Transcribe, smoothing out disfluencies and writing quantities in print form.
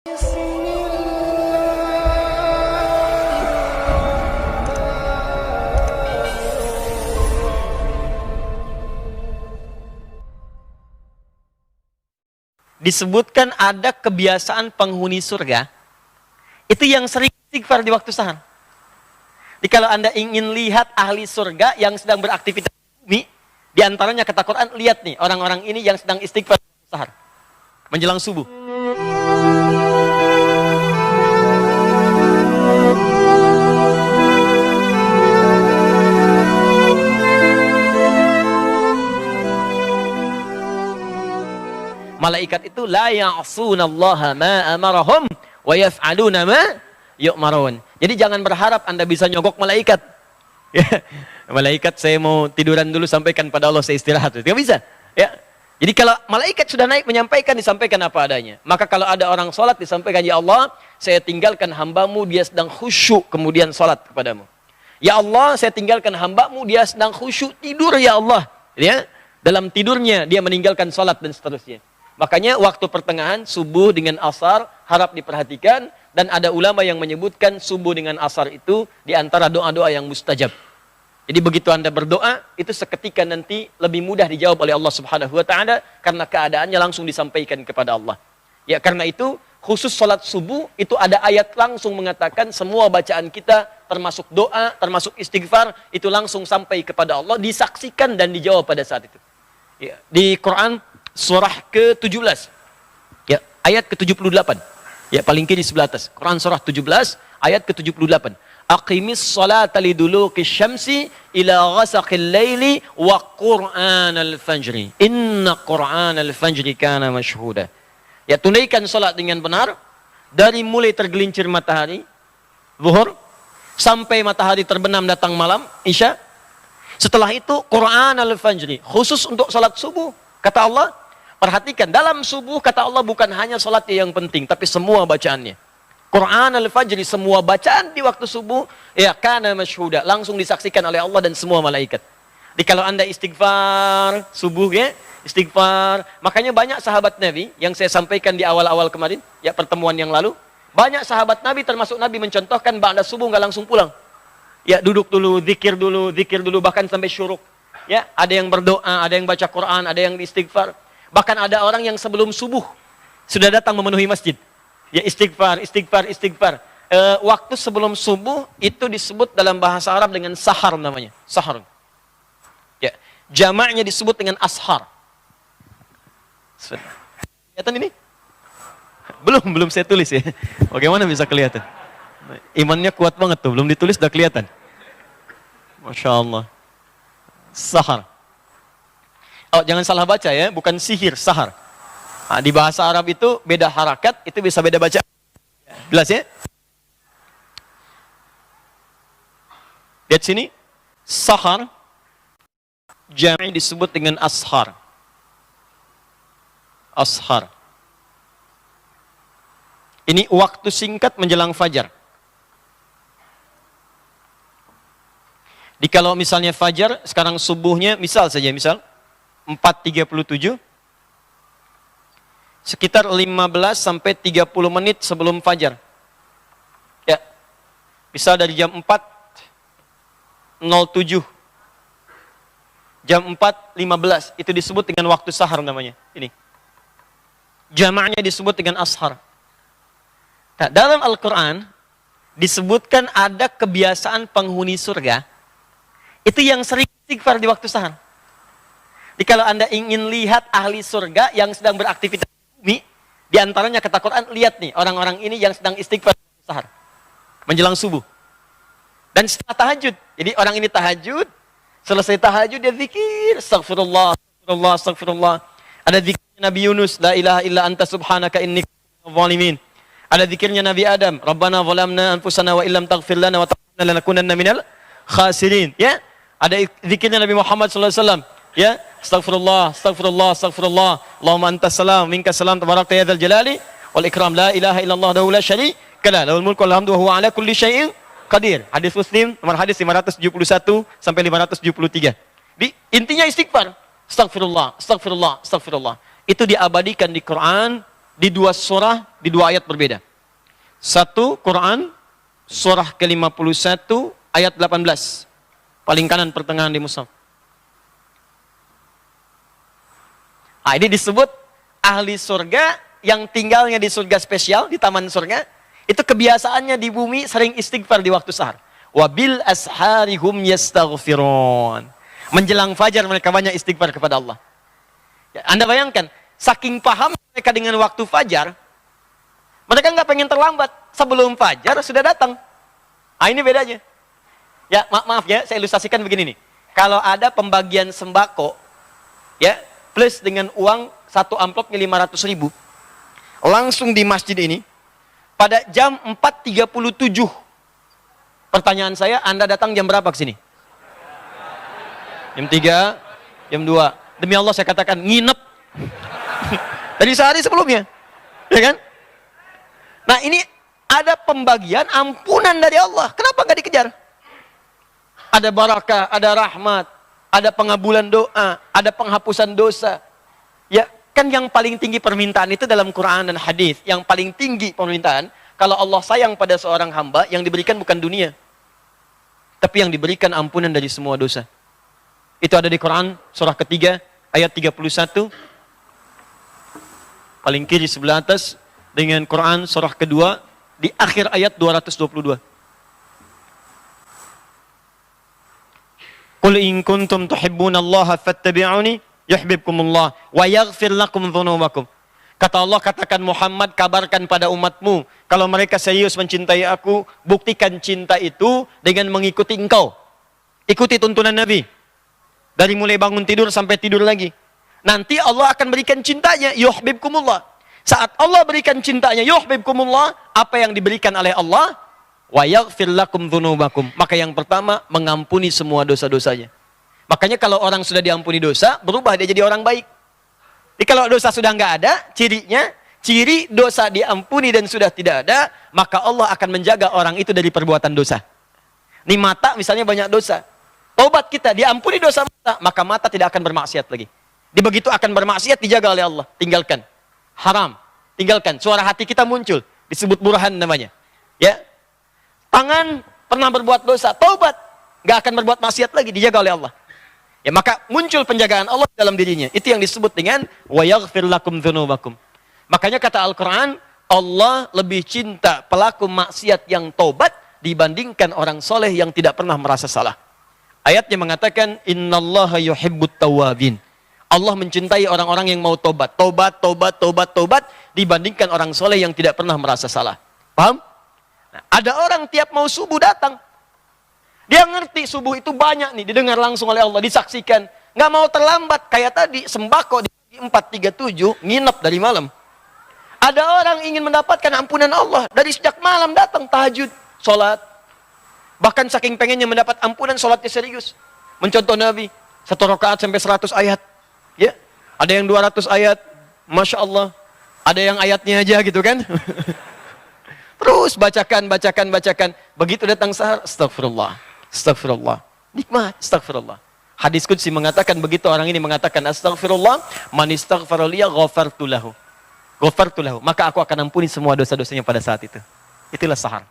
Disebutkan ada kebiasaan penghuni surga itu yang sering istighfar di waktu sahar. Jadi kalau Anda ingin lihat ahli surga yang sedang beraktivitas di bumi, di antaranya kata Quran, lihat nih orang-orang ini yang sedang istighfar di waktu sahar menjelang subuh. Malaikat itu la ya'sunallaha ma amarahum wa yaf'aluna ma yu'marun. Jadi jangan berharap Anda bisa nyogok malaikat. Ya, malaikat saya mau tiduran dulu, sampaikan pada Allah saya istirahat. Tidak bisa. Ya. Jadi kalau malaikat sudah naik menyampaikan, disampaikan apa adanya. Maka kalau ada orang sholat disampaikan, ya Allah, saya tinggalkan hambamu, dia sedang khusyuk, kemudian sholat kepadamu. Ya Allah, saya tinggalkan hambamu, dia sedang khusyuk tidur, ya Allah. Ya. Dalam tidurnya dia meninggalkan sholat dan seterusnya. Makanya waktu pertengahan subuh dengan asar harap diperhatikan, dan ada ulama yang menyebutkan subuh dengan asar itu di antara doa-doa yang mustajab. Jadi begitu Anda berdoa, itu seketika nanti lebih mudah dijawab oleh Allah Subhanahu wa taala karena keadaannya langsung disampaikan kepada Allah. Ya, karena itu khusus salat subuh itu ada ayat langsung mengatakan semua bacaan kita termasuk doa, termasuk istighfar itu langsung sampai kepada Allah, disaksikan dan dijawab pada saat itu. Ya, di Quran surah ke-17. Ya, ayat ke-78. Ya, paling kiri sebelah atas. Quran surah 17 ayat ke-78. Aqimis salata liduluki syamsi ila ghasaqil laili wa qur'anal fajri. Inna qur'anal fajri kana mashhuda. Ya, tunaikan salat dengan benar dari mulai tergelincir matahari zuhur sampai matahari terbenam datang malam isya. Setelah itu qur'anal fajri, khusus untuk salat subuh. Kata Allah, perhatikan dalam subuh kata Allah bukan hanya salatnya yang penting tapi semua bacaannya. Quran al-Fajri, semua bacaan di waktu subuh, ya kana masyhuda, langsung disaksikan oleh Allah dan semua malaikat. Jadi kalau Anda istighfar subuh ya, istighfar. Makanya banyak sahabat Nabi yang saya sampaikan di awal-awal kemarin, ya pertemuan yang lalu, banyak sahabat Nabi termasuk Nabi mencontohkan ba'da subuh nggak langsung pulang. Ya duduk dulu, zikir dulu bahkan sampai syuruk. Ya, ada yang berdoa, ada yang baca Quran, ada yang istighfar. Bahkan ada orang yang sebelum subuh sudah datang memenuhi masjid. Ya istighfar. Waktu sebelum subuh itu disebut dalam bahasa Arab dengan sahar namanya. Sahar. Ya, jamaknya disebut dengan ashar. Kelihatan ini? Belum saya tulis ya. Bagaimana bisa kelihatan? Imannya kuat banget tuh, belum ditulis udah kelihatan. Masya Allah. Sahar. Oh, jangan salah baca ya, bukan sihir, sahar. Nah, di bahasa Arab itu beda harakat, itu bisa beda baca. Jelas ya? Lihat sini, sahar, jami' disebut dengan ashar. Ashar. Ini waktu singkat menjelang fajar. Di kalau misalnya fajar, sekarang subuhnya, misal 4.37, sekitar 15 sampai 30 menit sebelum fajar. Ya. Bisa dari jam 4.07. Jam 4.15 itu disebut dengan waktu sahar namanya. Ini. Jamaknya disebut dengan ashar. Nah, dalam Al-Qur'an disebutkan ada kebiasaan penghuni surga itu yang sering istighfar di waktu sahar. Jadi kalau Anda ingin lihat ahli surga yang sedang beraktivitas di antaranya kata Quran, lihat nih orang-orang ini yang sedang istighfar sahar menjelang subuh dan setelah tahajud. Jadi orang ini tahajud, selesai tahajud dia zikir astagfirullah. Ada zikirnya Nabi Yunus, la ilaha illa anta subhanaka inni kuntu minadh dhalimin. Ada zikirnya Nabi Adam, rabbana zalamna anfusana wa illam taghfir lana wa tarhamna lanakunanna minal khasirin. Ya, ada zikirnya Nabi Muhammad sallallahu alaihi wasallam, ya, astagfirullah. Allahumma antas salam, minkas salam, tabarakta ya dzal jalali wal ikram, la ilaha illallah wa la syarika lah, lahul mulku wal hamdu wa huwa ala kulli syai'in qadir. Hadis Muslim, nomor hadis 571 sampai 573. Intinya istighfar. Astagfirullah. Itu diabadikan di Quran di dua surah, di dua ayat berbeda. Satu Quran, surah ke-51, ayat 18. Paling kanan pertengahan di mushaf. Nah, ini disebut ahli surga yang tinggalnya di surga spesial, di taman surga. Itu kebiasaannya di bumi sering istighfar di waktu sahar. Wabil asharihum yastaghfirun. Menjelang fajar mereka banyak istighfar kepada Allah. Ya, Anda bayangkan, saking paham mereka dengan waktu fajar, mereka nggak pengen terlambat. Sebelum fajar sudah datang. Nah, ini bedanya. Ya, maaf ya, saya ilustrasikan begini nih. Kalau ada pembagian sembako, ya, plus dengan uang satu amplopnya 500.000, langsung di masjid ini, pada jam 4.37. Pertanyaan saya, Anda datang jam berapa ke sini? Jam 3, jam 2. Demi Allah saya katakan, nginep. Dari sehari sebelumnya. Ya kan? Nah, ini ada pembagian ampunan dari Allah. Kenapa nggak dikejar? Ada barakah, ada rahmat, ada pengabulan doa, ada penghapusan dosa. Ya, kan yang paling tinggi permintaan itu dalam Quran dan hadis. Yang paling tinggi permintaan, kalau Allah sayang pada seorang hamba, yang diberikan bukan dunia, tapi yang diberikan ampunan dari semua dosa. Itu ada di Quran, surah ketiga, ayat 31. Paling kiri sebelah atas, dengan Quran, surah kedua, di akhir ayat 222. Qul in kuntum tuhibbunallaha fattabi'uni yuhibbukumullah wa yaghfir lakum dzunubakum. Kata Allah, katakan Muhammad, kabarkan pada umatmu, kalau mereka serius mencintai aku, buktikan cinta itu dengan mengikuti engkau. Ikuti tuntunan Nabi. Dari mulai bangun tidur sampai tidur lagi. Nanti Allah akan berikan cintanya, yuhibbukumullah. Saat Allah berikan cintanya, yuhibbukumullah, apa yang diberikan oleh Allah? Wa yaghfir lakum dzunubakum. Maka yang pertama, mengampuni semua dosa-dosanya. Makanya kalau orang sudah diampuni dosa, berubah dia jadi orang baik. Jadi kalau dosa sudah nggak ada, cirinya, ciri dosa diampuni dan sudah tidak ada, maka Allah akan menjaga orang itu dari perbuatan dosa. Ini mata misalnya banyak dosa. Taubat kita, diampuni dosa mata, maka mata tidak akan bermaksiat lagi. Di begitu akan bermaksiat, dijaga oleh Allah. Tinggalkan. Haram. Tinggalkan. Suara hati kita muncul. Disebut burhan namanya. Ya. Tangan pernah berbuat dosa, taubat, nggak akan berbuat maksiat lagi, dijaga oleh Allah. Ya, maka muncul penjagaan Allah dalam dirinya. Itu yang disebut dengan wa yaghfir lakum dzunubakum. Makanya kata Al-Qur'an, Allah lebih cinta pelaku maksiat yang taubat dibandingkan orang soleh yang tidak pernah merasa salah. Ayatnya mengatakan innallaha yuhibbut tawwabin. Allah mencintai orang-orang yang mau tobat. Tobat, tobat, tobat, tobat dibandingkan orang soleh yang tidak pernah merasa salah. Paham? Nah, ada orang tiap mau subuh datang. Dia ngerti subuh itu banyak nih, didengar langsung oleh Allah, disaksikan. Nggak mau terlambat, kayak tadi, sembako di 4.37, nginep dari malam. Ada orang ingin mendapatkan ampunan Allah, dari sejak malam datang, tahajud, sholat. Bahkan saking pengennya mendapat ampunan, sholatnya serius. Mencontoh Nabi, 1 rakaat sampai 100 ayat. Ya, ada yang 200 ayat, Masya Allah. Ada yang ayatnya aja gitu kan. Terus bacakan, bacakan, bacakan. Begitu datang sahar, astagfirullah. Astagfirullah. Nikmat, astagfirullah. Hadis qudsi mengatakan, begitu orang ini mengatakan astagfirullah, man istaghfara liya ghafartu lahu. Ghafartu lahu. Maka aku akan ampuni semua dosa-dosanya pada saat itu. Itulah sahar.